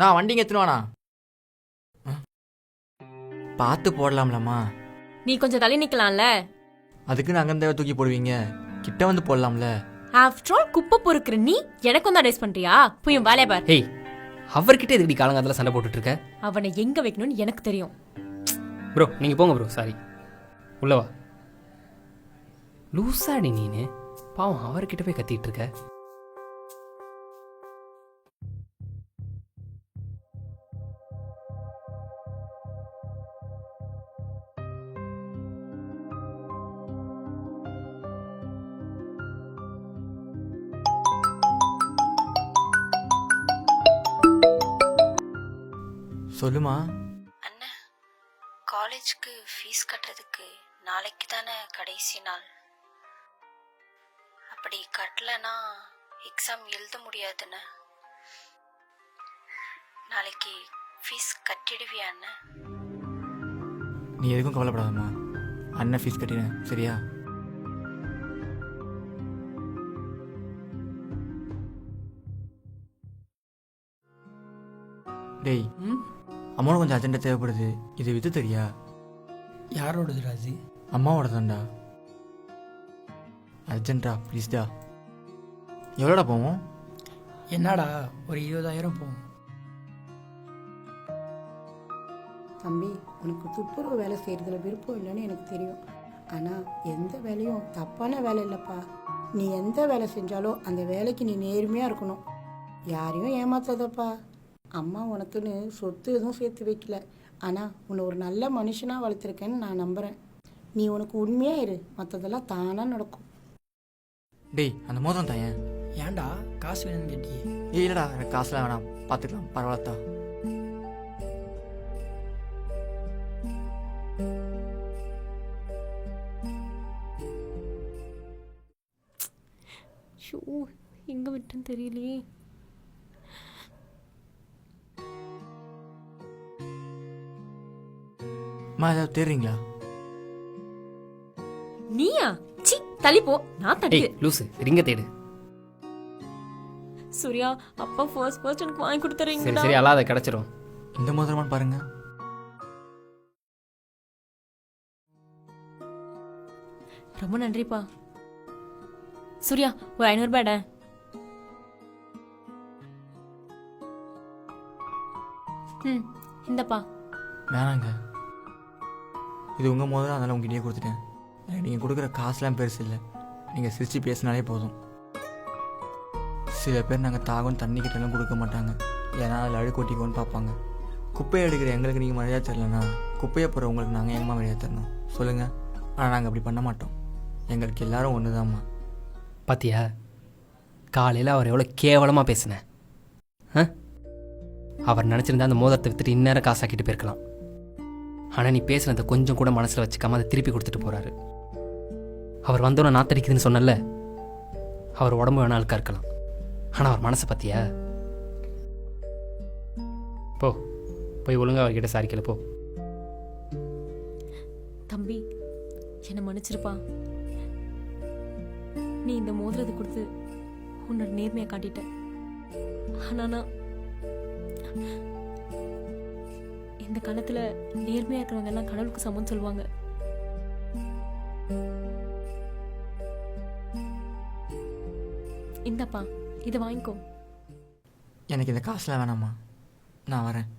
நான் வண்டிங்க எத்துனுவானா பார்த்து போடலாம்லம்மா. நீ கொஞ்சம் தள்ளி நிக்கலாம்ல. அதுக்குன்னு அங்கேருந்தே தூக்கி போடுவீங்க, கிட்ட வந்து போடலாம்ல. ஆஃப்டர் ஆல் குப்பை பொறுக்கிற நீ எனக்கு வந்து அட்வைஸ் பண்றியா? போய் வேலையை பார். ஹேய், அவர்கிட்ட எதுக்கு காலங்காலத்தில் சண்டை போட்டுட்டு இருக்க? அவனை எங்க வைக்கணும்னு எனக்கு தெரியும். ப்ரோ நீங்கள் போங்க ப்ரோ. சாரி, உள்ளவா. லூசாடி நீனு, பாவம் அவர்கிட்ட போய் கத்திட்டு இருக்க. சொல்லுமா. அண்ணா, காலேஜ்க்கு ஃபீஸ் கட்டுறதுக்கு நாளைக்கு தானே கடைசி நாள். அப்படி கட்டலைன்னா எக்ஸாம் எழுத முடியாதுண்ணே. நாளைக்கு ஃபீஸ் கட்டிடுவியா அண்ணா? நீ எதுக்கும் கவலைப்படாதம்மா, அண்ணன் ஃபீஸ் கட்டினேன் சரியா? டேய், அம்மாவோட கொஞ்சம் அர்ஜென்ட்டாக தேவைப்படுது, இது வித்து தெரியா? யாரோடது ராஜு? அம்மாவோட தான்டா, அர்ஜென்ட்டா ப்ளீஸ்டா. எவ்வளோடா போவோம்? என்னடா ஒரு 20,000 போகும். தம்பி, உனக்கு துப்புரவு வேலை செய்கிறதுல விருப்பம் இல்லைன்னு எனக்கு தெரியும். ஆனால் எந்த வேலையும் தப்பான வேலை இல்லைப்பா. நீ எந்த வேலை செஞ்சாலும் அந்த வேலைக்கு நீ நேர்மையாக இருக்கணும், யாரையும் ஏமாத்தாதப்பா. அம்மா உனக்குன்னு சொத்து எதுவும் சேர்த்து வைக்கல, ஆனால் உன்னை ஒரு நல்ல மனுஷனாக வளர்த்துருக்கேன்னு நான் நம்புகிறேன். நீ உனக்கு உண்மையாக இரு, மற்றதெல்லாம் தானாக நடக்கும். டேய், அந்த மோதிரம் தான் ஏன்? ஏன்டா காசு வேணும்னு கேட்டியே? இல்லைடா, எனக்கு காசுலாம் வேணாம், பார்த்துக்கலாம், பரவாயில்லத்தா. ஷோ, எங்க விட்டுன்னு தெரியலையே. அம்மா ஏதாவது தேடுறீங்களா? நீயா? சி, தள்ளி போ, நான் தள்ளி. ஏய் லூசு, ரிங்க தேடு. சூர்யா, அப்பா ஃபர்ஸ்ட் எனக்கு வாங்கி சரி கொடுத்துறீங்களா? சரி, அல்லாத கிடச்சிரும். இந்த மோதிரமான்னு பாருங்க. ரொம்ப நன்றிப்பா. சூர்யா, ஒரு 500 ரூபாய்டா. இந்தப்பா. வேணாங்க, இது உங்கள் மோதிரம், அதனால் உங்ககிட்டயே கொடுத்துட்டேன். நீங்கள் கொடுக்குற காசுலாம் பெருசு இல்லை, நீங்கள் சிரித்து பேசினாலே போதும். சில பேர் நாங்கள் தாகம் தண்ணி கிட்டலாம் கொடுக்க மாட்டாங்க, ஏன்னா அதில் அழுக்கு கொட்டிக்கோன்னு பார்ப்பாங்க. குப்பையை எடுக்கிற எங்களுக்கு நீங்கள் மரியாதை தரலன்னா குப்பையை போகிற உங்களுக்கு நாங்கள் எங்கம்மா மரியாதை தரணும் சொல்லுங்கள்? ஆனால் நாங்கள் அப்படி பண்ண மாட்டோம், எங்களுக்கு எல்லாரும் ஒன்று தான்மா. பாத்தியா, காலையில் அவர் எவ்வளோ கேவலமாக பேசினேன். அவர் நினச்சிருந்தா அந்த மோதிரத்தை விற்றுட்டு இந்நேரம் காசாக்கிட்டு போயிருக்கலாம். ஆனால் நீ பேசுனதை கொஞ்சம் கூட மனசில் வச்சுக்காம அதை திருப்பி கொடுத்துட்டு போகிறாரு. அவர் வந்தோன்னே நாத்தடிக்குதுன்னு சொன்னல, அவர் உடம்பு வேணா அழுக்கா இருக்கலாம், ஆனால் அவர் மனசை பற்றியா? போ, போய் ஒழுங்காக அவர்கிட்ட சாரிக்கல போ. தம்பி, என்னை மன்னிச்சிருப்பா. நீ இந்த மோதிரத்தை கொடுத்து உன்னோட நேர்மையை காட்டிட்ட. ஆனா நான் இந்த காலத்துல நேர்மையா இருக்கிறவங்க எல்லாம் கடவுளுக்கு சமம் சொல்லுவாங்க. இந்தப்பா, இதை வாங்கிக்கோ. எனக்கு இந்த காசுலாம் வேணாம்மா, நான் வரேன்.